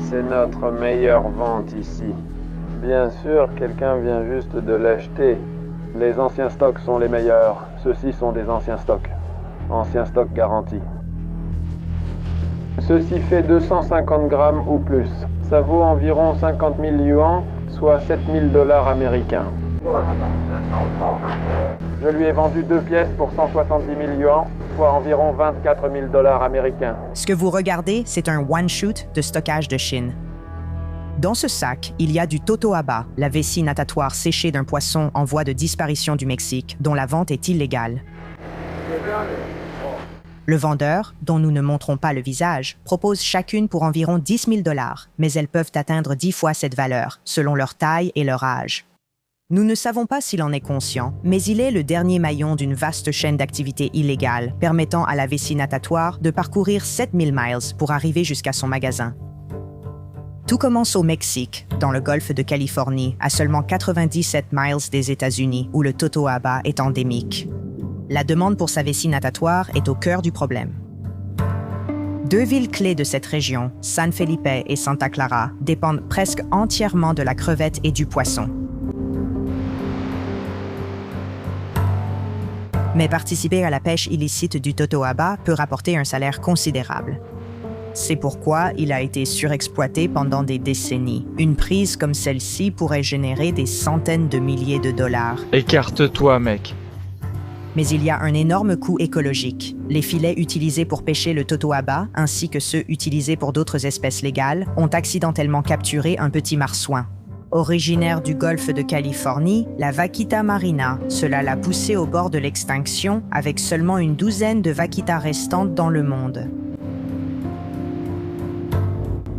C'est notre meilleure vente ici. Bien sûr, quelqu'un vient juste de l'acheter. Les anciens stocks sont les meilleurs. Ceux-ci sont des anciens stocks. Anciens stocks garantis. Ceci fait 250 grammes ou plus. Ça vaut environ 50 000 yuans, soit 7 000 $ américains. Je lui ai vendu 2 pièces pour 170 000 yuans, soit environ 24 000 $ américains. Ce que vous regardez, c'est un one-shoot de stockage de Chine. Dans ce sac, il y a du totoaba, la vessie natatoire séchée d'un poisson en voie de disparition du Mexique, dont la vente est illégale. Le vendeur, dont nous ne montrons pas le visage, propose chacune pour environ 10 000 $, mais elles peuvent atteindre 10 fois cette valeur, selon leur taille et leur âge. Nous ne savons pas s'il en est conscient, mais il est le dernier maillon d'une vaste chaîne d'activités illégales permettant à la vessie natatoire de parcourir 7000 miles pour arriver jusqu'à son magasin. Tout commence au Mexique, dans le golfe de Californie, à seulement 97 miles des États-Unis, où le totoaba est endémique. La demande pour sa vessie natatoire est au cœur du problème. Deux villes clés de cette région, San Felipe et Santa Clara, dépendent presque entièrement de la crevette et du poisson. Mais participer à la pêche illicite du totoaba peut rapporter un salaire considérable. C'est pourquoi il a été surexploité pendant des décennies. Une prise comme celle-ci pourrait générer des centaines de milliers de dollars. Écarte-toi, mec. Mais il y a un énorme coût écologique. Les filets utilisés pour pêcher le totoaba, ainsi que ceux utilisés pour d'autres espèces légales, ont accidentellement capturé un petit marsouin. Originaire du golfe de Californie, la vaquita marina, cela l'a poussée au bord de l'extinction avec seulement une douzaine de vaquitas restantes dans le monde.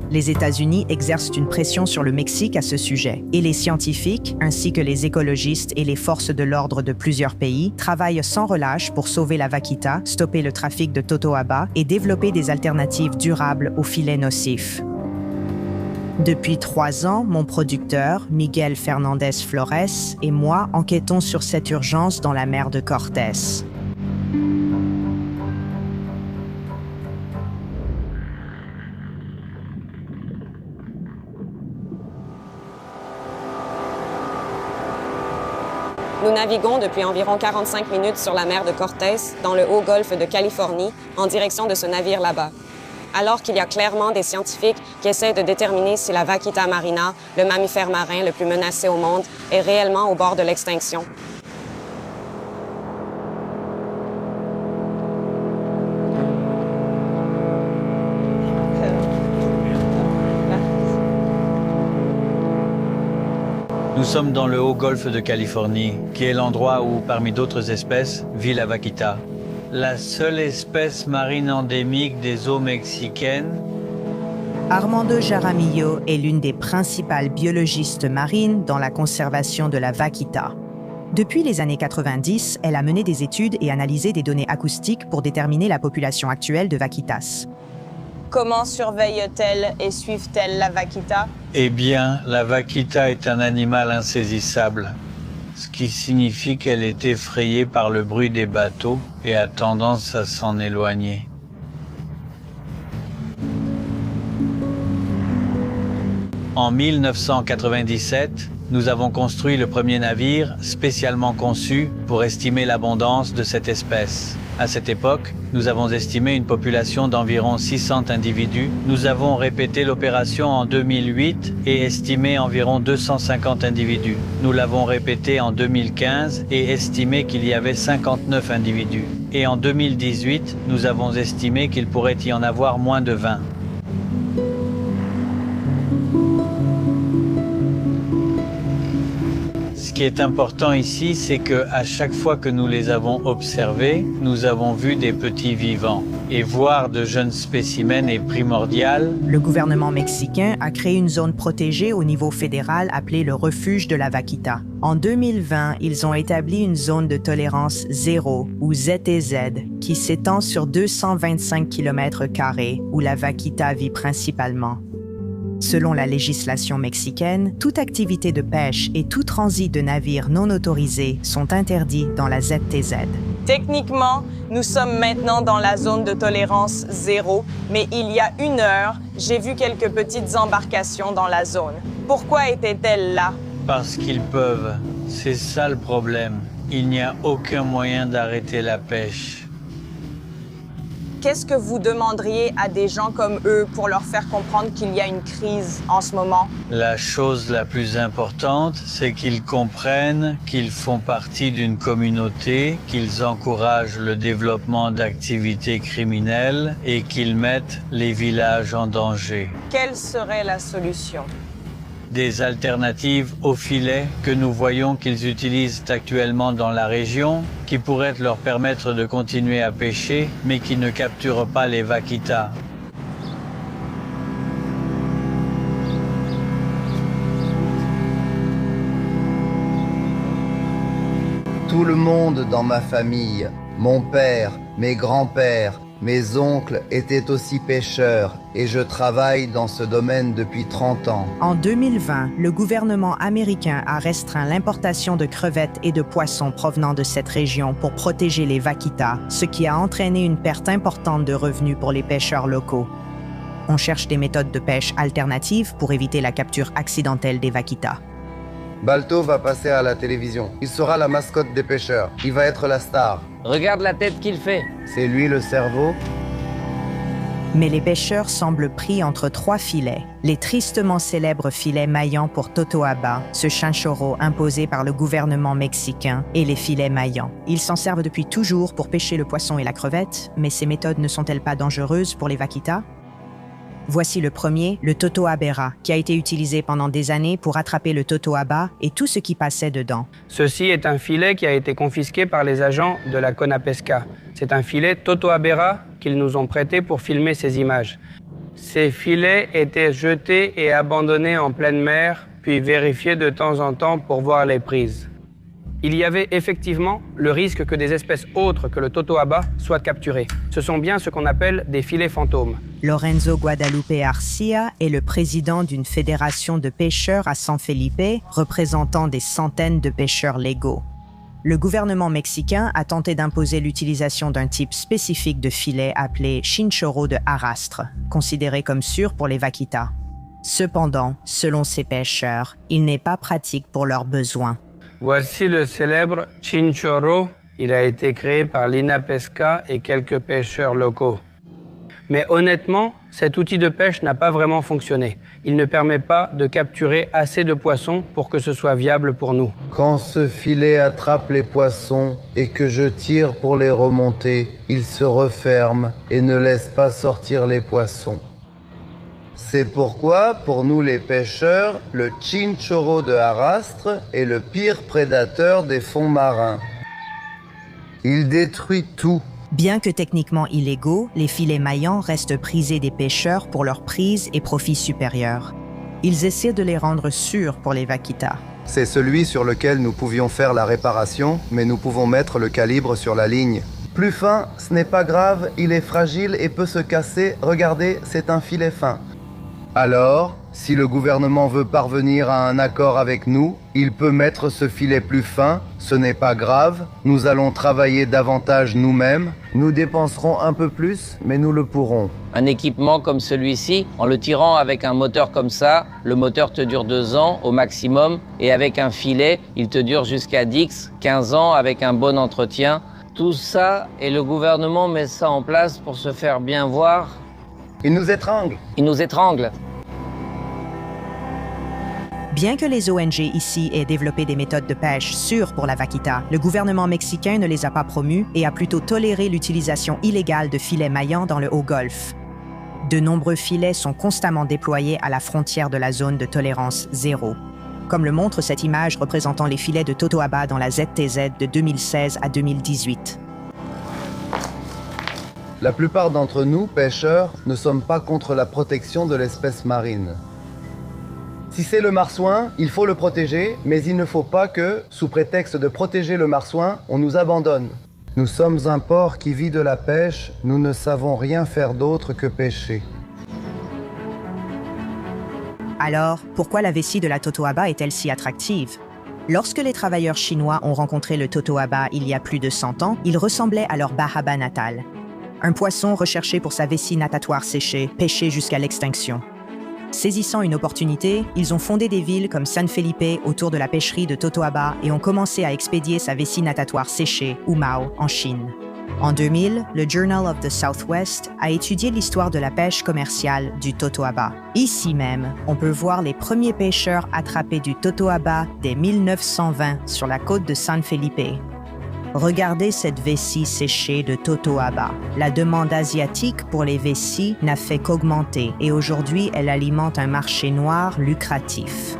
Les États-Unis exercent une pression sur le Mexique à ce sujet, et les scientifiques, ainsi que les écologistes et les forces de l'ordre de plusieurs pays, travaillent sans relâche pour sauver la vaquita, stopper le trafic de totoaba et développer des alternatives durables aux filets nocifs. Depuis 3 ans, mon producteur, Miguel Fernandez Flores, et moi enquêtons sur cette urgence dans la mer de Cortés. Nous naviguons depuis environ 45 minutes sur la mer de Cortés, dans le haut golfe de Californie, en direction de ce navire là-bas. Alors qu'il y a clairement des scientifiques qui essaient de déterminer si la vaquita marina, le mammifère marin le plus menacé au monde, est réellement au bord de l'extinction. Nous sommes dans le haut golfe de Californie, qui est l'endroit où, parmi d'autres espèces, vit la vaquita. La seule espèce marine endémique des eaux mexicaines. Armando Jaramillo est l'une des principales biologistes marines dans la conservation de la vaquita. Depuis les années 90, elle a mené des études et analysé des données acoustiques pour déterminer la population actuelle de vaquitas. Comment surveille-t-elle et suivent-elles la vaquita? Eh bien, la vaquita est un animal insaisissable, ce qui signifie qu'elle est effrayée par le bruit des bateaux et a tendance à s'en éloigner. En 1997, nous avons construit le premier navire spécialement conçu pour estimer l'abondance de cette espèce. À cette époque, nous avons estimé une population d'environ 600 individus. Nous avons répété l'opération en 2008 et estimé environ 250 individus. Nous l'avons répété en 2015 et estimé qu'il y avait 59 individus. Et en 2018, nous avons estimé qu'il pourrait y en avoir moins de 20. Ce qui est important ici, c'est qu'à chaque fois que nous les avons observés, nous avons vu des petits vivants. Et voir de jeunes spécimens est primordial. Le gouvernement mexicain a créé une zone protégée au niveau fédéral appelée le refuge de la vaquita. En 2020, ils ont établi une zone de tolérance zéro, ou ZTZ, qui s'étend sur 225 km² où la vaquita vit principalement. Selon la législation mexicaine, toute activité de pêche et tout transit de navires non autorisés sont interdits dans la ZTZ. Techniquement, nous sommes maintenant dans la zone de tolérance 0, mais il y a 1 heure, j'ai vu quelques petites embarcations dans la zone. Pourquoi étaient-elles là? Parce qu'ils peuvent. C'est ça le problème. Il n'y a aucun moyen d'arrêter la pêche. Qu'est-ce que vous demanderiez à des gens comme eux pour leur faire comprendre qu'il y a une crise en ce moment? La chose la plus importante, c'est qu'ils comprennent qu'ils font partie d'une communauté, qu'ils encouragent le développement d'activités criminelles et qu'ils mettent les villages en danger. Quelle serait la solution? Des alternatives aux filets que nous voyons qu'ils utilisent actuellement dans la région, qui pourraient leur permettre de continuer à pêcher, mais qui ne capturent pas les vaquitas. Tout le monde dans ma famille, mon père, mes grands-pères, mes oncles étaient aussi pêcheurs et je travaille dans ce domaine depuis 30 ans. En 2020, le gouvernement américain a restreint l'importation de crevettes et de poissons provenant de cette région pour protéger les vaquitas, ce qui a entraîné une perte importante de revenus pour les pêcheurs locaux. On cherche des méthodes de pêche alternatives pour éviter la capture accidentelle des vaquitas. Balto va passer à la télévision. Il sera la mascotte des pêcheurs. Il va être la star. Regarde la tête qu'il fait. C'est lui le cerveau. Mais les pêcheurs semblent pris entre 3 filets. Les tristement célèbres filets maillants pour Totoaba, ce chinchorro imposé par le gouvernement mexicain, et les filets maillants. Ils s'en servent depuis toujours pour pêcher le poisson et la crevette, mais ces méthodes ne sont-elles pas dangereuses pour les vaquitas? Voici le premier, le totoabera, qui a été utilisé pendant des années pour attraper le totoaba et tout ce qui passait dedans. Ceci est un filet qui a été confisqué par les agents de la Conapesca. C'est un filet totoabera qu'ils nous ont prêté pour filmer ces images. Ces filets étaient jetés et abandonnés en pleine mer, puis vérifiés de temps en temps pour voir les prises. Il y avait effectivement le risque que des espèces autres que le totoaba soient capturées. Ce sont bien ce qu'on appelle des filets fantômes. Lorenzo Guadalupe Arcia est le président d'une fédération de pêcheurs à San Felipe, représentant des centaines de pêcheurs légaux. Le gouvernement mexicain a tenté d'imposer l'utilisation d'un type spécifique de filet appelé chinchorro de arrastre, considéré comme sûr pour les vaquitas. Cependant, selon ces pêcheurs, il n'est pas pratique pour leurs besoins. Voici le célèbre chinchorro. Il a été créé par l'INAPESCA et quelques pêcheurs locaux. Mais honnêtement, cet outil de pêche n'a pas vraiment fonctionné. Il ne permet pas de capturer assez de poissons pour que ce soit viable pour nous. Quand ce filet attrape les poissons et que je tire pour les remonter, il se referme et ne laisse pas sortir les poissons. C'est pourquoi, pour nous les pêcheurs, le chinchorro de arrastre est le pire prédateur des fonds marins. Il détruit tout. Bien que techniquement illégaux, les filets maillants restent prisés des pêcheurs pour leur prise et profit supérieurs. Ils essaient de les rendre sûrs pour les vaquitas. C'est celui sur lequel nous pouvions faire la réparation, mais nous pouvons mettre le calibre sur la ligne. Plus fin, ce n'est pas grave, il est fragile et peut se casser. Regardez, c'est un filet fin. Alors, si le gouvernement veut parvenir à un accord avec nous, il peut mettre ce filet plus fin, ce n'est pas grave, nous allons travailler davantage nous-mêmes, nous dépenserons un peu plus, mais nous le pourrons. Un équipement comme celui-ci, en le tirant avec un moteur comme ça, le moteur te dure 2 ans au maximum, et avec un filet, il te dure jusqu'à 10, 15 ans avec un bon entretien. Tout ça, et le gouvernement met ça en place pour se faire bien voir. Il nous étrangle. Il nous étrangle. Bien que les ONG ici aient développé des méthodes de pêche sûres pour la vaquita, le gouvernement mexicain ne les a pas promues et a plutôt toléré l'utilisation illégale de filets maillants dans le Haut-Golfe. De nombreux filets sont constamment déployés à la frontière de la zone de tolérance 0. Comme le montre cette image représentant les filets de Totoaba dans la ZTZ de 2016 à 2018. La plupart d'entre nous, pêcheurs, ne sommes pas contre la protection de l'espèce marine. Si c'est le marsouin, il faut le protéger, mais il ne faut pas que, sous prétexte de protéger le marsouin, on nous abandonne. Nous sommes un port qui vit de la pêche, nous ne savons rien faire d'autre que pêcher. Alors, pourquoi la vessie de la Totoaba est-elle si attractive? Lorsque les travailleurs chinois ont rencontré le Totoaba il y a plus de 100 ans, il ressemblait à leur bahaba natal. Un poisson recherché pour sa vessie natatoire séchée, pêché jusqu'à l'extinction. Saisissant une opportunité, ils ont fondé des villes comme San Felipe autour de la pêcherie de Totoaba et ont commencé à expédier sa vessie natatoire séchée, Umao, en Chine. En 2000, le Journal of the Southwest a étudié l'histoire de la pêche commerciale du Totoaba. Ici même, on peut voir les premiers pêcheurs attrapés du Totoaba dès 1920 sur la côte de San Felipe. Regardez cette vessie séchée de Totoaba. La demande asiatique pour les vessies n'a fait qu'augmenter et aujourd'hui, elle alimente un marché noir lucratif.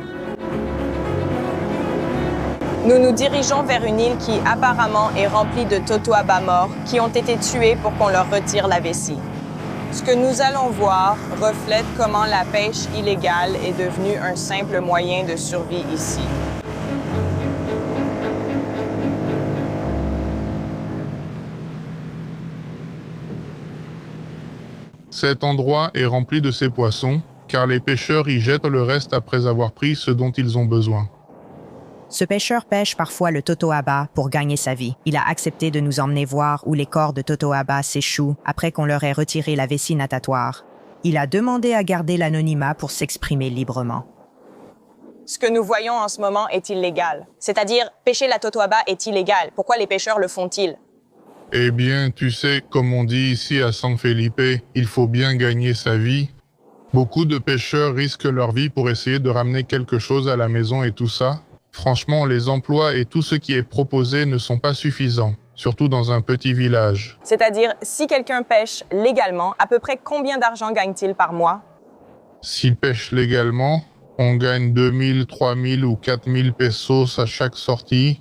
Nous nous dirigeons vers une île qui apparemment est remplie de Totoaba morts qui ont été tués pour qu'on leur retire la vessie. Ce que nous allons voir reflète comment la pêche illégale est devenue un simple moyen de survie ici. Cet endroit est rempli de ces poissons, car les pêcheurs y jettent le reste après avoir pris ce dont ils ont besoin. Ce pêcheur pêche parfois le Totoaba pour gagner sa vie. Il a accepté de nous emmener voir où les corps de Totoaba s'échouent après qu'on leur ait retiré la vessie natatoire. Il a demandé à garder l'anonymat pour s'exprimer librement. Ce que nous voyons en ce moment est illégal. C'est-à-dire, pêcher la Totoaba est illégal. Pourquoi les pêcheurs le font-ils? Eh bien, tu sais, comme on dit ici à San Felipe, il faut bien gagner sa vie. Beaucoup de pêcheurs risquent leur vie pour essayer de ramener quelque chose à la maison et tout ça. Franchement, les emplois et tout ce qui est proposé ne sont pas suffisants, surtout dans un petit village. C'est-à-dire, si quelqu'un pêche légalement, à peu près combien d'argent gagne-t-il par mois? S'il pêche légalement, on gagne 2000, 3000 ou 4000 pesos à chaque sortie.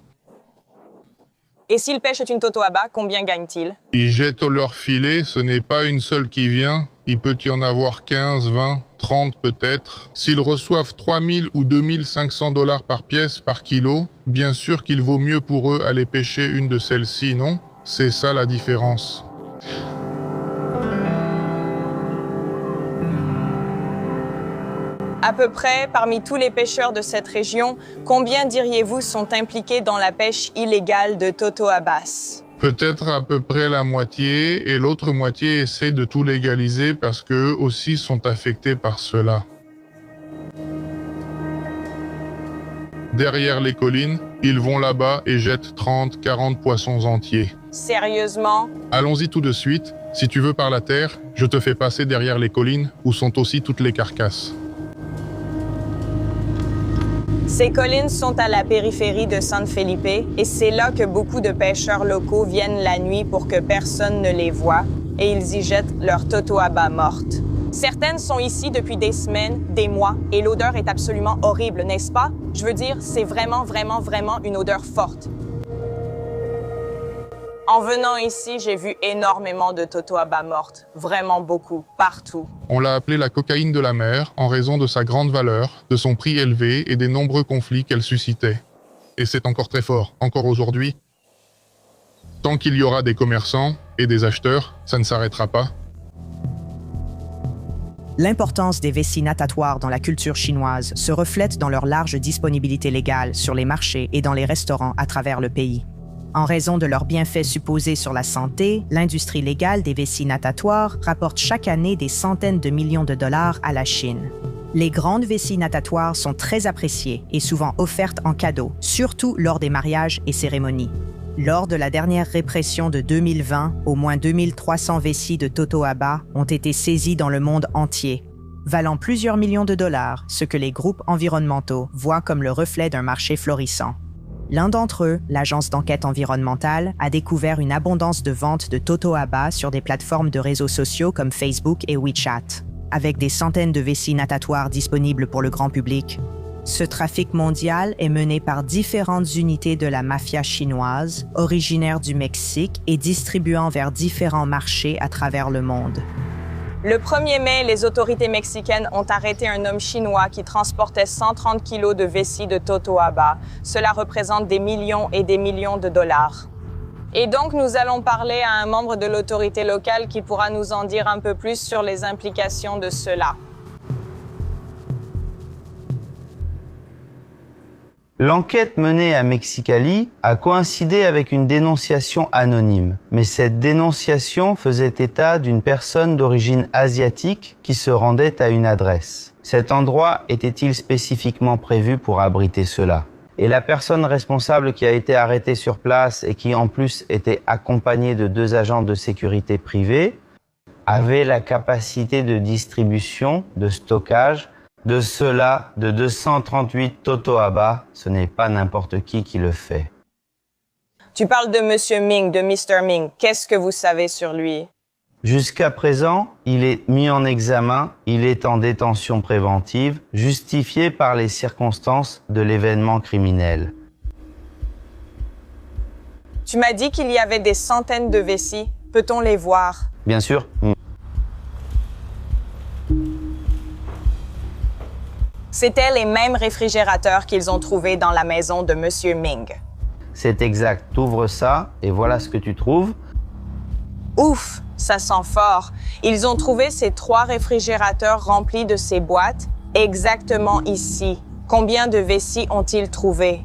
Et s'il pêche une Totoaba, combien gagne-t-il? Ils jettent leur filet, ce n'est pas une seule qui vient. Il peut y en avoir 15, 20, 30 peut-être. S'ils reçoivent 3000 ou 2500 $ par pièce par kilo, bien sûr qu'il vaut mieux pour eux aller pêcher une de celles-ci, non? C'est ça la différence. À peu près, parmi tous les pêcheurs de cette région, combien diriez-vous sont impliqués dans la pêche illégale de Totoabas? Peut-être à peu près la moitié, et l'autre moitié essaie de tout légaliser parce qu'eux aussi sont affectés par cela. Derrière les collines, ils vont là-bas et jettent 30, 40 poissons entiers. Sérieusement? Allons-y tout de suite. Si tu veux par la terre, je te fais passer derrière les collines où sont aussi toutes les carcasses. Ces collines sont à la périphérie de San Felipe et c'est là que beaucoup de pêcheurs locaux viennent la nuit pour que personne ne les voie et ils y jettent leur Totoaba morte. Certaines sont ici depuis des semaines, des mois et l'odeur est absolument horrible, n'est-ce pas? Je veux dire, c'est vraiment une odeur forte. En venant ici, j'ai vu énormément de Totoaba mortes, vraiment beaucoup, partout. On l'a appelée la cocaïne de la mer en raison de sa grande valeur, de son prix élevé et des nombreux conflits qu'elle suscitait. Et c'est encore très fort, encore aujourd'hui. Tant qu'il y aura des commerçants et des acheteurs, ça ne s'arrêtera pas. L'importance des vessies natatoires dans la culture chinoise se reflète dans leur large disponibilité légale sur les marchés et dans les restaurants à travers le pays. En raison de leurs bienfaits supposés sur la santé, l'industrie légale des vessies natatoires rapporte chaque année des centaines de millions de dollars à la Chine. Les grandes vessies natatoires sont très appréciées et souvent offertes en cadeau, surtout lors des mariages et cérémonies. Lors de la dernière répression de 2020, au moins 2300 vessies de Totoaba ont été saisies dans le monde entier, valant plusieurs millions de dollars, ce que les groupes environnementaux voient comme le reflet d'un marché florissant. L'un d'entre eux, l'agence d'enquête environnementale, a découvert une abondance de ventes de Totoaba sur des plateformes de réseaux sociaux comme Facebook et WeChat, avec des centaines de vessies natatoires disponibles pour le grand public. Ce trafic mondial est mené par différentes unités de la mafia chinoise, originaires du Mexique et distribuant vers différents marchés à travers le monde. Le 1er mai, les autorités mexicaines ont arrêté un homme chinois qui transportait 130 kilos de vessie de Totoaba. Cela représente des millions et des millions de dollars. Et donc, nous allons parler à un membre de l'autorité locale qui pourra nous en dire un peu plus sur les implications de cela. L'enquête menée à Mexicali a coïncidé avec une dénonciation anonyme. Mais cette dénonciation faisait état d'une personne d'origine asiatique qui se rendait à une adresse. Cet endroit était-il spécifiquement prévu pour abriter cela? Et la personne responsable qui a été arrêtée sur place et qui en plus était accompagnée de 2 agents de sécurité privés avait la capacité de distribution, de stockage de cela, de 238 totoaba. Ce n'est pas n'importe qui le fait. Tu parles de Monsieur Ming, de Mr. Ming. Qu'est-ce que vous savez sur lui? Jusqu'à présent, il est mis en examen, il est en détention préventive, justifiée par les circonstances de l'événement criminel. Tu m'as dit qu'il y avait des centaines de vessies. Peut-on les voir? Bien sûr. C'étaient les mêmes réfrigérateurs qu'ils ont trouvés dans la maison de Monsieur Ming. C'est exact. T'ouvres ça et voilà ce que tu trouves. Ouf, ça sent fort. Ils ont trouvé ces 3 réfrigérateurs remplis de ces boîtes exactement ici. Combien de vessies ont-ils trouvé?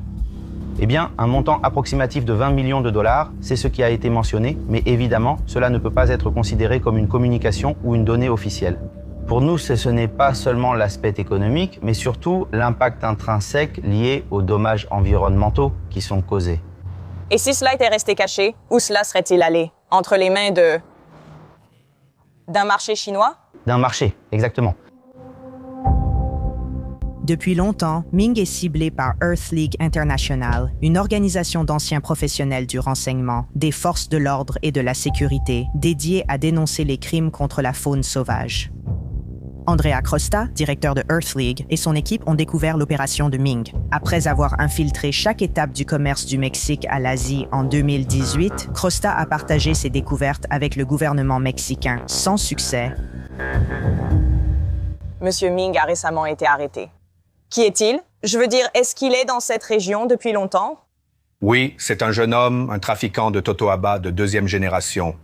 Eh bien, un montant approximatif de 20 millions de dollars, c'est ce qui a été mentionné, mais évidemment, cela ne peut pas être considéré comme une communication ou une donnée officielle. Pour nous, ce n'est pas seulement l'aspect économique, mais surtout l'impact intrinsèque lié aux dommages environnementaux qui sont causés. Et si cela était resté caché, où cela serait-il allé? Entre les mains d'un marché chinois? D'un marché, exactement. Depuis longtemps, Ming est ciblé par Earth League International, une organisation d'anciens professionnels du renseignement, des forces de l'ordre et de la sécurité, dédiée à dénoncer les crimes contre la faune sauvage. Andrea Crosta, directeur de Earth League, et son équipe ont découvert l'opération de Ming. Après avoir infiltré chaque étape du commerce du Mexique à l'Asie en 2018, Crosta a partagé ses découvertes avec le gouvernement mexicain, sans succès. Monsieur Ming a récemment été arrêté. Qui est-il? Je veux dire, est-ce qu'il est dans cette région depuis longtemps? Oui, c'est un jeune homme, un trafiquant de totoaba de 2e génération.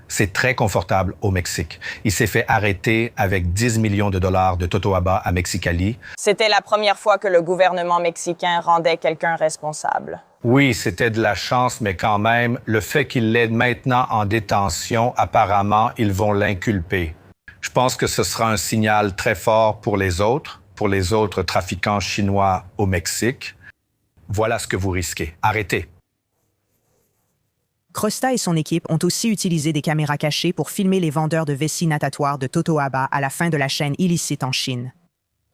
C'est très confortable au Mexique. Il s'est fait arrêter avec 10 millions de dollars de totoaba à Mexicali. C'était la première fois que le gouvernement mexicain rendait quelqu'un responsable. Oui, c'était de la chance, mais quand même, le fait qu'il l'ait maintenant en détention, apparemment, ils vont l'inculper. Je pense que ce sera un signal très fort pour les autres trafiquants chinois au Mexique. Voilà ce que vous risquez. Arrêtez. Crosta et son équipe ont aussi utilisé des caméras cachées pour filmer les vendeurs de vessies natatoires de totoaba à la fin de la chaîne illicite en Chine.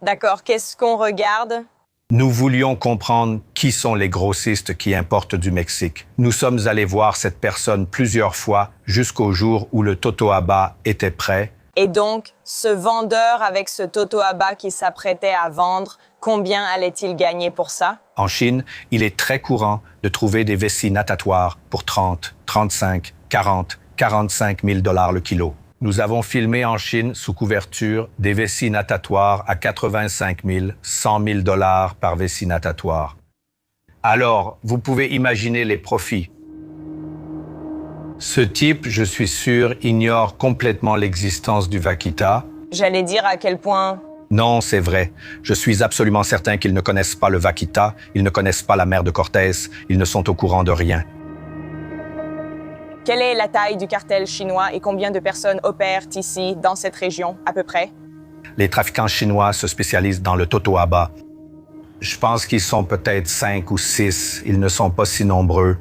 D'accord, qu'est-ce qu'on regarde? Nous voulions comprendre qui sont les grossistes qui importent du Mexique. Nous sommes allés voir cette personne plusieurs fois jusqu'au jour où le totoaba était prêt. Et donc, ce vendeur avec ce totoaba qui s'apprêtait à vendre, combien allait-il gagner pour ça? En Chine, il est très courant de trouver des vessies natatoires pour 30, 35, 40, 45 000 $ le kilo. Nous avons filmé en Chine, sous couverture, des vessies natatoires à 85 000, 100 000 $ par vessie natatoire. Alors, vous pouvez imaginer les profits. Ce type, je suis sûr, ignore complètement l'existence du vaquita. J'allais dire à quel point... Non, c'est vrai. Je suis absolument certain qu'ils ne connaissent pas le vaquita, ils ne connaissent pas la mer de Cortés, ils ne sont au courant de rien. Quelle est la taille du cartel chinois et combien de personnes opèrent ici, dans cette région, à peu près? Les trafiquants chinois se spécialisent dans le totoaba. Je pense qu'ils sont peut-être 5 ou 6, ils ne sont pas si nombreux.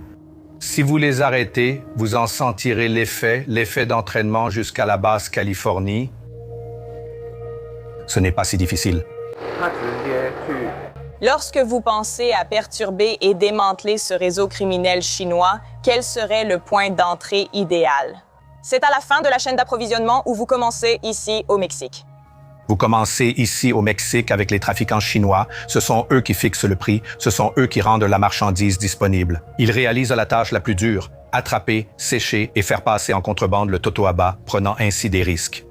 Si vous les arrêtez, vous en sentirez l'effet d'entraînement jusqu'à la basse Californie. Ce n'est pas si difficile. Lorsque vous pensez à perturber et démanteler ce réseau criminel chinois, quel serait le point d'entrée idéal? C'est à la fin de la chaîne d'approvisionnement ou vous commencez ici au Mexique? Vous commencez ici au Mexique avec les trafiquants chinois. Ce sont eux qui fixent le prix. Ce sont eux qui rendent la marchandise disponible. Ils réalisent la tâche la plus dure, attraper, sécher et faire passer en contrebande le totoaba, prenant ainsi des risques.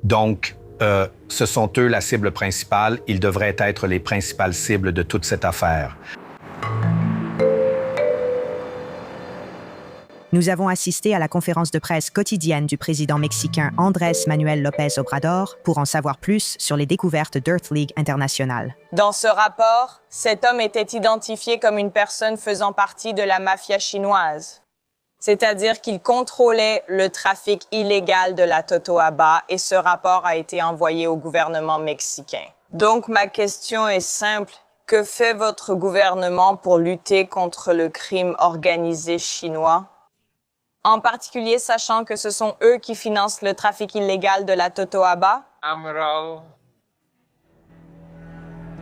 Donc, ce sont eux la cible principale. Ils devraient être les principales cibles de toute cette affaire. Nous avons assisté à la conférence de presse quotidienne du président mexicain Andrés Manuel López Obrador pour en savoir plus sur les découvertes d'Earth League International. Dans ce rapport, cet homme était identifié comme une personne faisant partie de la mafia chinoise. C'est-à-dire qu'il contrôlait le trafic illégal de la totoaba et ce rapport a été envoyé au gouvernement mexicain. Donc ma question est simple. Que fait votre gouvernement pour lutter contre le crime organisé chinois? En particulier, sachant que ce sont eux qui financent le trafic illégal de la totoaba?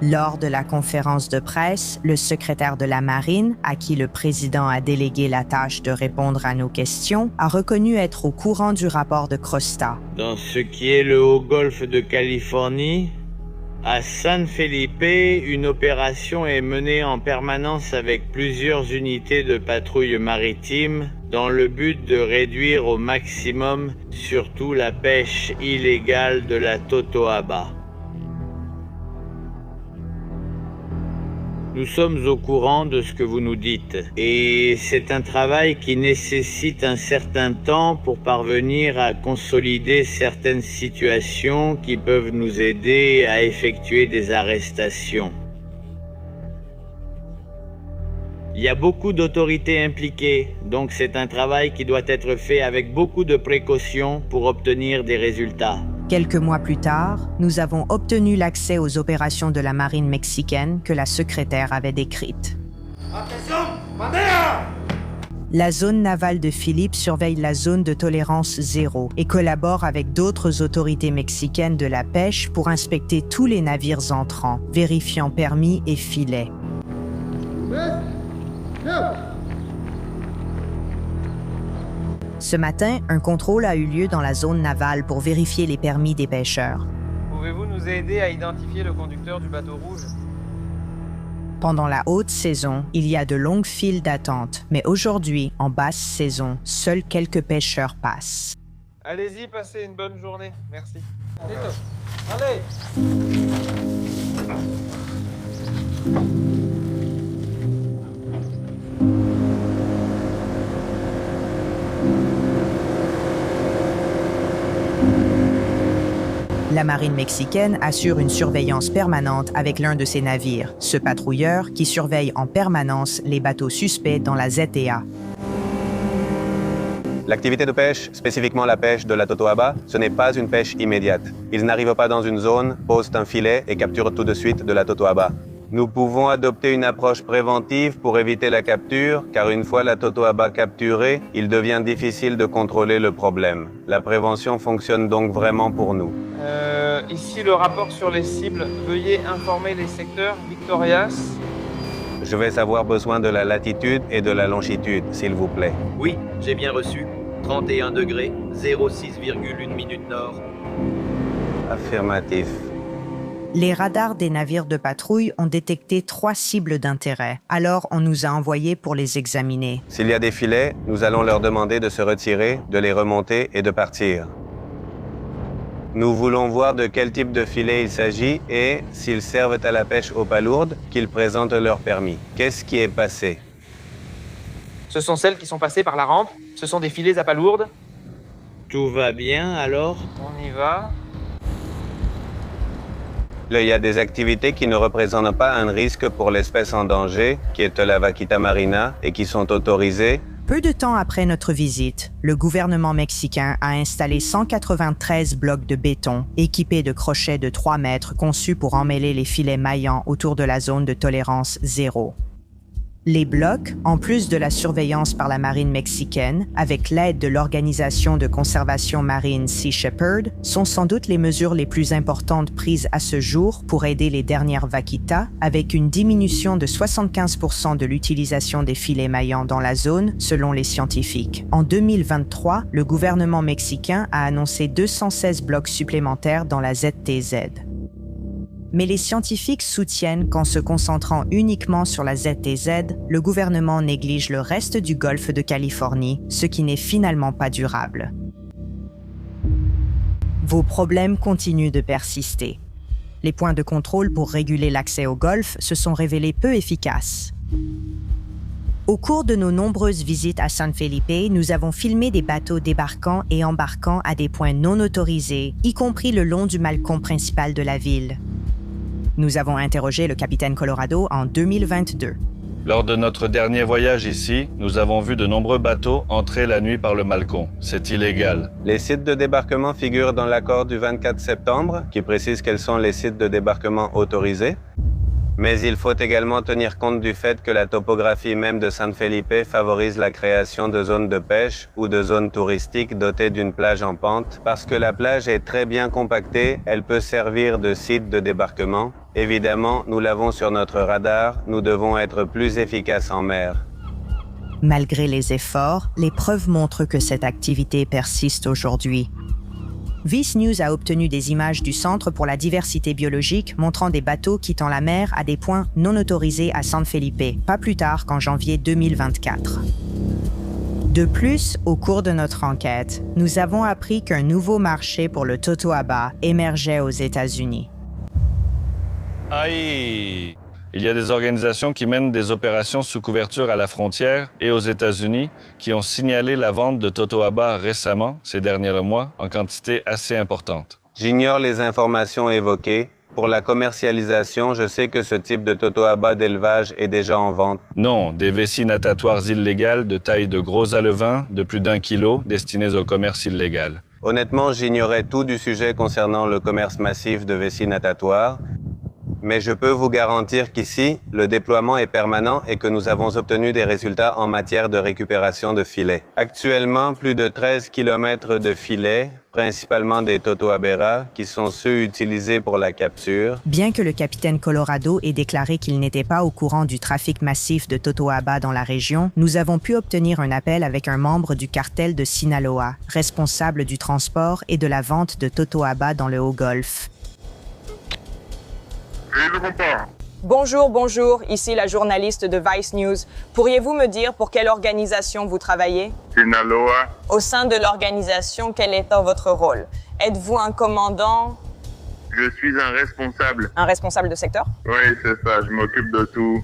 Lors de la conférence de presse, le secrétaire de la Marine, à qui le président a délégué la tâche de répondre à nos questions, a reconnu être au courant du rapport de Crosta. Dans ce qui est le Haut-Golfe de Californie, à San Felipe, une opération est menée en permanence avec plusieurs unités de patrouille maritime dans le but de réduire au maximum surtout la pêche illégale de la totoaba. Nous sommes au courant de ce que vous nous dites et c'est un travail qui nécessite un certain temps pour parvenir à consolider certaines situations qui peuvent nous aider à effectuer des arrestations. Il y a beaucoup d'autorités impliquées, donc c'est un travail qui doit être fait avec beaucoup de précautions pour obtenir des résultats. Quelques mois plus tard, nous avons obtenu l'accès aux opérations de la marine mexicaine que la secrétaire avait décrites. La zone navale de Philippe surveille la zone de tolérance zéro et collabore avec d'autres autorités mexicaines de la pêche pour inspecter tous les navires entrants, vérifiant permis et filets. Ce matin, un contrôle a eu lieu dans la zone navale pour vérifier les permis des pêcheurs. Pouvez-vous nous aider à identifier le conducteur du bateau rouge? Pendant la haute saison, il y a de longues files d'attente, mais aujourd'hui, en basse saison, seuls quelques pêcheurs passent. Allez-y, passez une bonne journée. Merci. Allez! La marine mexicaine assure une surveillance permanente avec l'un de ses navires, ce patrouilleur qui surveille en permanence les bateaux suspects dans la ZTA. L'activité de pêche, spécifiquement la pêche de la totoaba, ce n'est pas une pêche immédiate. Ils n'arrivent pas dans une zone, posent un filet et capturent tout de suite de la totoaba. Nous pouvons adopter une approche préventive pour éviter la capture, car une fois la totoaba capturée, il devient difficile de contrôler le problème. La prévention fonctionne donc vraiment pour nous. Ici le rapport sur les cibles. Veuillez informer les secteurs Victorias. Je vais avoir besoin de la latitude et de la longitude, s'il vous plaît. Oui, j'ai bien reçu. 31 degrés, 06,1 minute nord. Affirmatif. Les radars des navires de patrouille ont détecté 3 cibles d'intérêt. Alors, on nous a envoyés pour les examiner. S'il y a des filets, nous allons leur demander de se retirer, de les remonter et de partir. Nous voulons voir de quel type de filet il s'agit et, s'ils servent à la pêche aux palourdes, qu'ils présentent leur permis. Qu'est-ce qui est passé? Ce sont celles qui sont passées par la rampe. Ce sont des filets à palourdes. Tout va bien alors? On y va. Là, il y a des activités qui ne représentent pas un risque pour l'espèce en danger, qui est la vaquita marina, et qui sont autorisées. Peu de temps après notre visite, le gouvernement mexicain a installé 193 blocs de béton équipés de crochets de 3 mètres conçus pour emmêler les filets maillants autour de la zone de tolérance zéro. Les blocs, en plus de la surveillance par la marine mexicaine, avec l'aide de l'organisation de conservation marine Sea Shepherd, sont sans doute les mesures les plus importantes prises à ce jour pour aider les dernières vaquitas, avec une diminution de 75% de l'utilisation des filets maillants dans la zone, selon les scientifiques. En 2023, le gouvernement mexicain a annoncé 216 blocs supplémentaires dans la ZTZ. Mais les scientifiques soutiennent qu'en se concentrant uniquement sur la ZTZ, le gouvernement néglige le reste du golfe de Californie, ce qui n'est finalement pas durable. Vos problèmes continuent de persister. Les points de contrôle pour réguler l'accès au golfe se sont révélés peu efficaces. Au cours de nos nombreuses visites à San Felipe, nous avons filmé des bateaux débarquant et embarquant à des points non autorisés, y compris le long du balcon principal de la ville. Nous avons interrogé le capitaine Colorado en 2022. Lors de notre dernier voyage ici, nous avons vu de nombreux bateaux entrer la nuit par le Malcon. C'est illégal. Les sites de débarquement figurent dans l'accord du 24 septembre, qui précise quels sont les sites de débarquement autorisés. Mais il faut également tenir compte du fait que la topographie même de San Felipe favorise la création de zones de pêche ou de zones touristiques dotées d'une plage en pente. Parce que la plage est très bien compactée, elle peut servir de site de débarquement. Évidemment, nous l'avons sur notre radar, nous devons être plus efficaces en mer. Malgré les efforts, les preuves montrent que cette activité persiste aujourd'hui. Vice News a obtenu des images du Centre pour la diversité biologique montrant des bateaux quittant la mer à des points non autorisés à San Felipe, pas plus tard qu'en janvier 2024. De plus, au cours de notre enquête, nous avons appris qu'un nouveau marché pour le totoaba émergeait aux États-Unis. Aïe! Il y a des organisations qui mènent des opérations sous couverture à la frontière et aux États-Unis qui ont signalé la vente de totoaba récemment, ces derniers mois, en quantité assez importante. J'ignore les informations évoquées. Pour la commercialisation, je sais que ce type de totoaba d'élevage est déjà en vente. Non, des vessies natatoires illégales de taille de gros alevins de plus d'1 kilo destinées au commerce illégal. Honnêtement, j'ignorais tout du sujet concernant le commerce massif de vessies natatoires. Mais je peux vous garantir qu'ici, le déploiement est permanent et que nous avons obtenu des résultats en matière de récupération de filets. Actuellement, plus de 13 km de filets, principalement des totoabera, qui sont ceux utilisés pour la capture. Bien que le capitaine Colorado ait déclaré qu'il n'était pas au courant du trafic massif de totoaba dans la région, nous avons pu obtenir un appel avec un membre du cartel de Sinaloa, responsable du transport et de la vente de totoaba dans le Haut-Golfe. Bonjour, ici la journaliste de Vice News. Pourriez-vous me dire pour quelle organisation vous travaillez? Sinaloa. Au sein de l'organisation, quel est votre rôle? Êtes-vous un commandant? Je suis un responsable. Un responsable de secteur? Oui, c'est ça, je m'occupe de tout.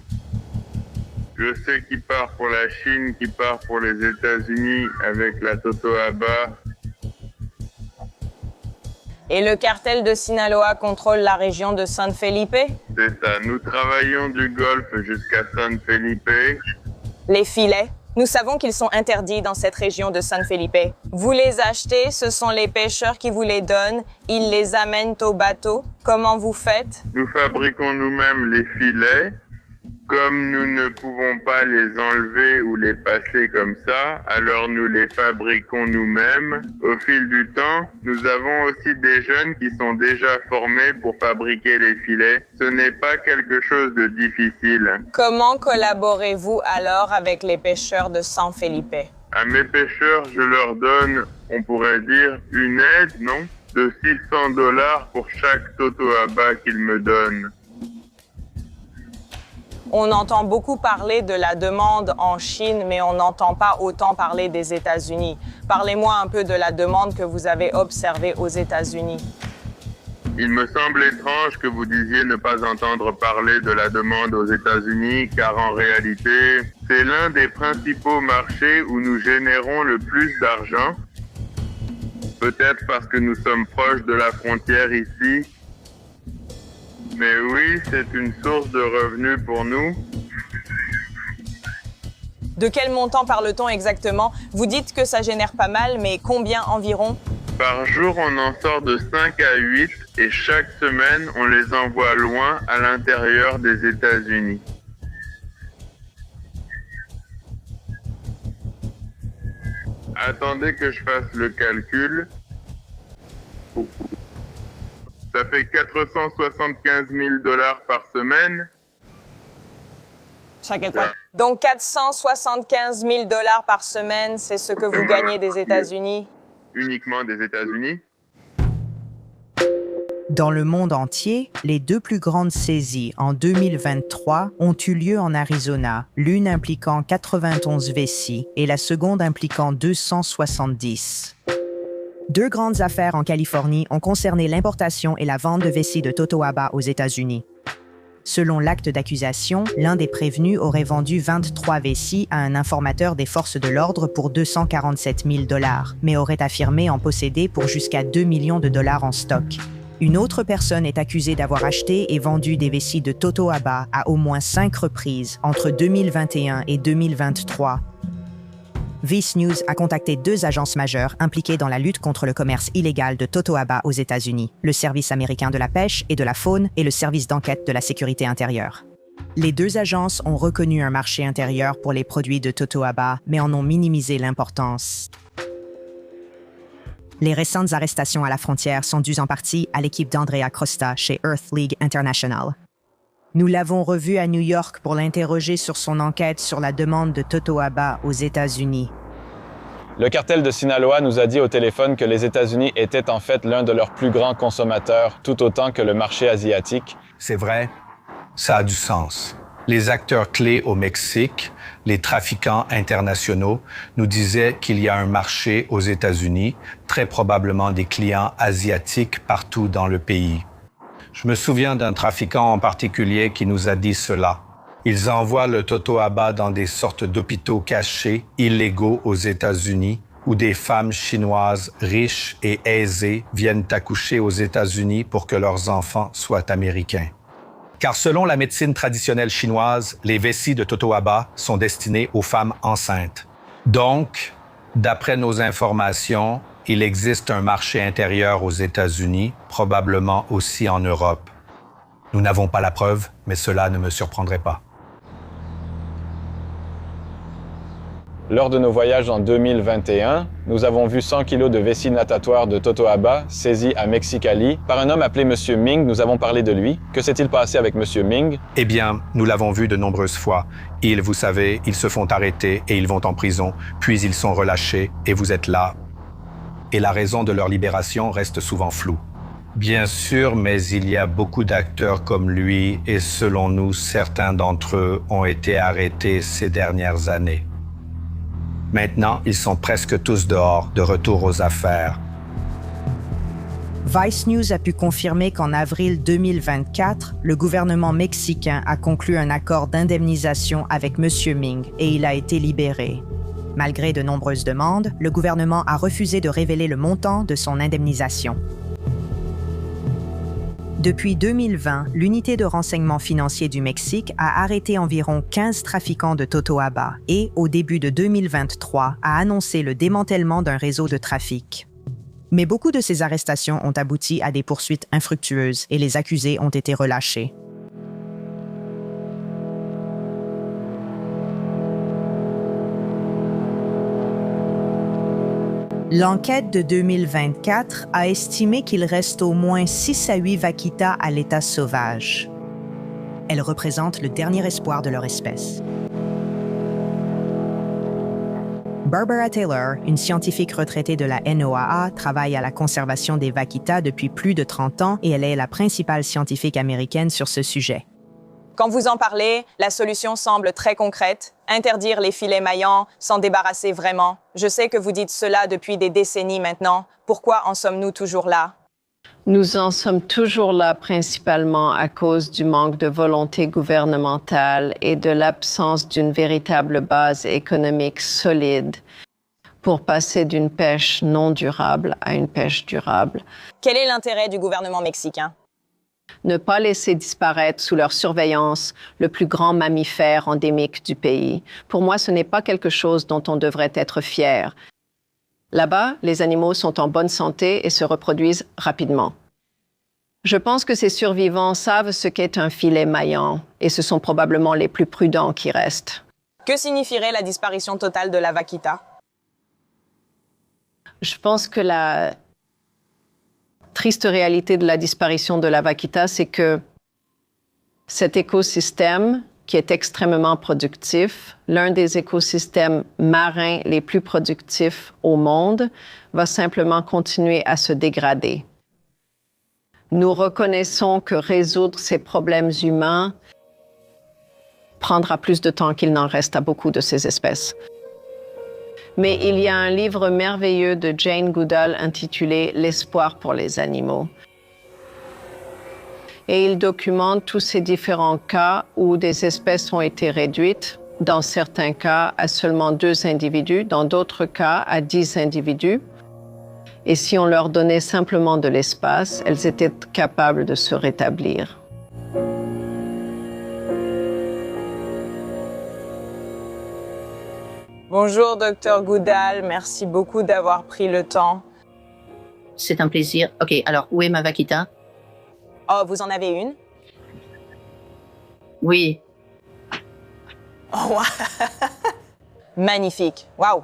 Je sais qui part pour la Chine, qui part pour les États-Unis avec la totoaba. Et le cartel de Sinaloa contrôle la région de San Felipe? C'est ça, nous travaillons du Golfe jusqu'à San Felipe. Les filets? Nous savons qu'ils sont interdits dans cette région de San Felipe. Vous les achetez, ce sont les pêcheurs qui vous les donnent, ils les amènent au bateau. Comment vous faites? Nous fabriquons nous-mêmes les filets. Comme nous ne pouvons pas les enlever ou les passer comme ça, alors nous les fabriquons nous-mêmes. Au fil du temps, nous avons aussi des jeunes qui sont déjà formés pour fabriquer les filets. Ce n'est pas quelque chose de difficile. Comment collaborez-vous alors avec les pêcheurs de San Felipe? À mes pêcheurs, je leur donne, on pourrait dire, une aide, non? De $600 pour chaque totoaba qu'ils me donnent. On entend beaucoup parler de la demande en Chine, mais on n'entend pas autant parler des États-Unis. Parlez-moi un peu de la demande que vous avez observée aux États-Unis. Il me semble étrange que vous disiez ne pas entendre parler de la demande aux États-Unis, car en réalité, c'est l'un des principaux marchés où nous générons le plus d'argent. Peut-être parce que nous sommes proches de la frontière ici. Mais oui, c'est une source de revenus pour nous. De quel montant parle-t-on exactement? Vous dites que ça génère pas mal, mais combien environ? Par jour, on en sort de 5 à 8 et chaque semaine, on les envoie loin à l'intérieur des États-Unis. Attendez que je fasse le calcul. Ça fait $475 000 par semaine. Donc 475 000 $ par semaine, c'est ce que vous gagnez des États-Unis? Uniquement des États-Unis? Dans le monde entier, les deux plus grandes saisies en 2023 ont eu lieu en Arizona, l'une impliquant 91 vessies et la seconde impliquant 270. Deux grandes affaires en Californie ont concerné l'importation et la vente de vessies de totoaba aux États-Unis. Selon l'acte d'accusation, l'un des prévenus aurait vendu 23 vessies à un informateur des forces de l'ordre pour 247 000 $, mais aurait affirmé en posséder pour jusqu'à 2 millions de dollars en stock. Une autre personne est accusée d'avoir acheté et vendu des vessies de Totoaba à au moins 5 reprises entre 2021 et 2023. Vice News a contacté 2 agences majeures impliquées dans la lutte contre le commerce illégal de Totoaba aux États-Unis, le Service américain de la pêche et de la faune et le Service d'enquête de la sécurité intérieure. Les 2 agences ont reconnu un marché intérieur pour les produits de Totoaba, mais en ont minimisé l'importance. Les récentes arrestations à la frontière sont dues en partie à l'équipe d'Andrea Costa chez Earth League International. Nous l'avons revu à New York pour l'interroger sur son enquête sur la demande de Totoaba aux États-Unis. Le cartel de Sinaloa nous a dit au téléphone que les États-Unis étaient en fait l'un de leurs plus grands consommateurs, tout autant que le marché asiatique. C'est vrai, ça a du sens. Les acteurs clés au Mexique, les trafiquants internationaux, nous disaient qu'il y a un marché aux États-Unis, très probablement des clients asiatiques partout dans le pays. Je me souviens d'un trafiquant en particulier qui nous a dit cela. Ils envoient le Totoaba dans des sortes d'hôpitaux cachés, illégaux aux États-Unis, où des femmes chinoises riches et aisées viennent accoucher aux États-Unis pour que leurs enfants soient américains. Car selon la médecine traditionnelle chinoise, les vessies de Totoaba sont destinées aux femmes enceintes. Donc, d'après nos informations, il existe un marché intérieur aux États-Unis, probablement aussi en Europe. Nous n'avons pas la preuve, mais cela ne me surprendrait pas. Lors de nos voyages en 2021, nous avons vu 100 kilos de vessie natatoire de Totoaba saisis à Mexicali par un homme appelé M. Ming. Nous avons parlé de lui. Que s'est-il passé avec M. Ming? Eh bien, nous l'avons vu de nombreuses fois. Vous savez, ils se font arrêter et ils vont en prison, puis ils sont relâchés et vous êtes là. Et la raison de leur libération reste souvent floue. Bien sûr, mais il y a beaucoup d'acteurs comme lui et selon nous, certains d'entre eux ont été arrêtés ces dernières années. Maintenant, ils sont presque tous dehors, de retour aux affaires. Vice News a pu confirmer qu'en avril 2024, le gouvernement mexicain a conclu un accord d'indemnisation avec M. Ming et il a été libéré. Malgré de nombreuses demandes, le gouvernement a refusé de révéler le montant de son indemnisation. Depuis 2020, l'unité de renseignement financier du Mexique a arrêté environ 15 trafiquants de Totoaba et, au début de 2023, a annoncé le démantèlement d'un réseau de trafic. Mais beaucoup de ces arrestations ont abouti à des poursuites infructueuses et les accusés ont été relâchés. L'enquête de 2024 a estimé qu'il reste au moins 6 à 8 vaquitas à l'état sauvage. Elles représentent le dernier espoir de leur espèce. Barbara Taylor, une scientifique retraitée de la NOAA, travaille à la conservation des vaquitas depuis plus de 30 ans et elle est la principale scientifique américaine sur ce sujet. Quand vous en parlez, la solution semble très concrète. Interdire les filets maillants, s'en débarrasser vraiment. Je sais que vous dites cela depuis des décennies maintenant. Pourquoi en sommes-nous toujours là? Nous en sommes toujours là principalement à cause du manque de volonté gouvernementale et de l'absence d'une véritable base économique solide pour passer d'une pêche non durable à une pêche durable. Quel est l'intérêt du gouvernement mexicain? Ne pas laisser disparaître sous leur surveillance le plus grand mammifère endémique du pays. Pour moi, ce n'est pas quelque chose dont on devrait être fier. Là-bas, les animaux sont en bonne santé et se reproduisent rapidement. Je pense que ces survivants savent ce qu'est un filet maillant et ce sont probablement les plus prudents qui restent. Que signifierait la disparition totale de la vaquita? Je pense que la triste réalité de la disparition de la vaquita, c'est que cet écosystème qui est extrêmement productif, l'un des écosystèmes marins les plus productifs au monde, va simplement continuer à se dégrader. Nous reconnaissons que résoudre ces problèmes humains prendra plus de temps qu'il n'en reste à beaucoup de ces espèces. Mais il y a un livre merveilleux de Jane Goodall intitulé « L'espoir pour les animaux ». Et il documente tous ces différents cas où des espèces ont été réduites, dans certains cas à seulement 2 individus, dans d'autres cas à 10 individus. Et si on leur donnait simplement de l'espace, elles étaient capables de se rétablir. Bonjour, Dr Goodall. Merci beaucoup d'avoir pris le temps. C'est un plaisir. OK, alors, où est ma vaquita? Oh, vous en avez une? Oui. Oh, magnifique. Waouh.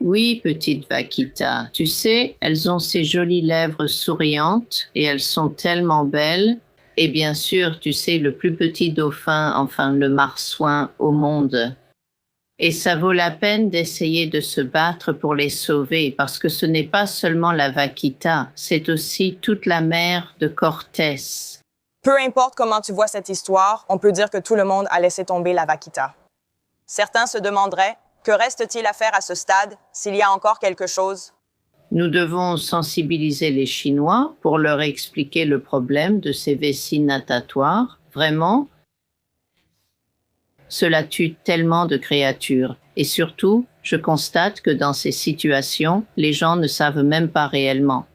Oui, petite vaquita. Tu sais, elles ont ces jolies lèvres souriantes et elles sont tellement belles. Et bien sûr, tu sais, le plus petit dauphin, enfin le marsouin au monde. Et ça vaut la peine d'essayer de se battre pour les sauver, parce que ce n'est pas seulement la vaquita, c'est aussi toute la mer de Cortés. Peu importe comment tu vois cette histoire, on peut dire que tout le monde a laissé tomber la vaquita. Certains se demanderaient, que reste-t-il à faire à ce stade, s'il y a encore quelque chose? Nous devons sensibiliser les Chinois pour leur expliquer le problème de ces vessies natatoires. Vraiment, cela tue tellement de créatures. Et surtout, je constate que dans ces situations, les gens ne savent même pas réellement.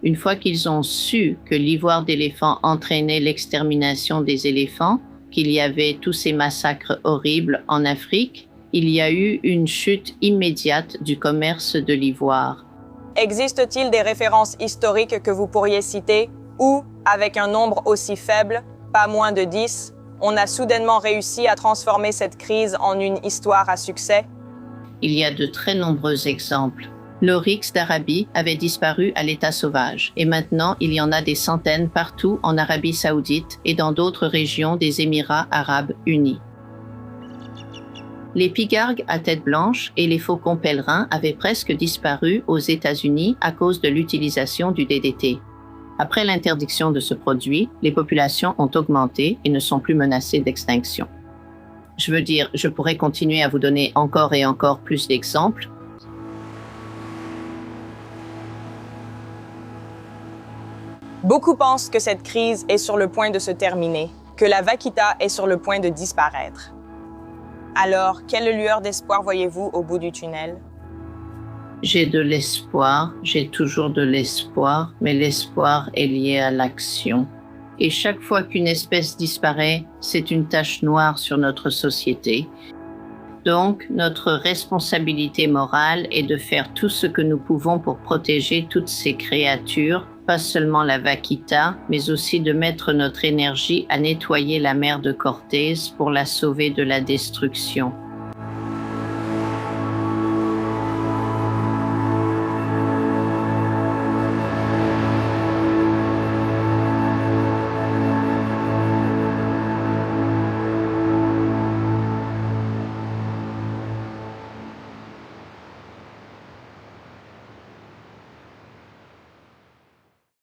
Une fois qu'ils ont su que l'ivoire d'éléphant entraînait l'extermination des éléphants, qu'il y avait tous ces massacres horribles en Afrique, il y a eu une chute immédiate du commerce de l'ivoire. Existe-t-il des références historiques que vous pourriez citer où, avec un nombre aussi faible, pas moins de 10, on a soudainement réussi à transformer cette crise en une histoire à succès? Il y a de très nombreux exemples. L'oryx d'Arabie avait disparu à l'état sauvage et maintenant il y en a des centaines partout en Arabie saoudite et dans d'autres régions des Émirats arabes unis. Les pigargues à tête blanche et les faucons pèlerins avaient presque disparu aux États-Unis à cause de l'utilisation du DDT. Après l'interdiction de ce produit, les populations ont augmenté et ne sont plus menacées d'extinction. Je veux dire, je pourrais continuer à vous donner encore et encore plus d'exemples. Beaucoup pensent que cette crise est sur le point de se terminer, que la vaquita est sur le point de disparaître. Alors, quelle lueur d'espoir voyez-vous au bout du tunnel? J'ai de l'espoir, j'ai toujours de l'espoir, mais l'espoir est lié à l'action. Et chaque fois qu'une espèce disparaît, c'est une tache noire sur notre société. Donc, notre responsabilité morale est de faire tout ce que nous pouvons pour protéger toutes ces créatures, pas seulement la vaquita, mais aussi de mettre notre énergie à nettoyer la mer de Cortés pour la sauver de la destruction.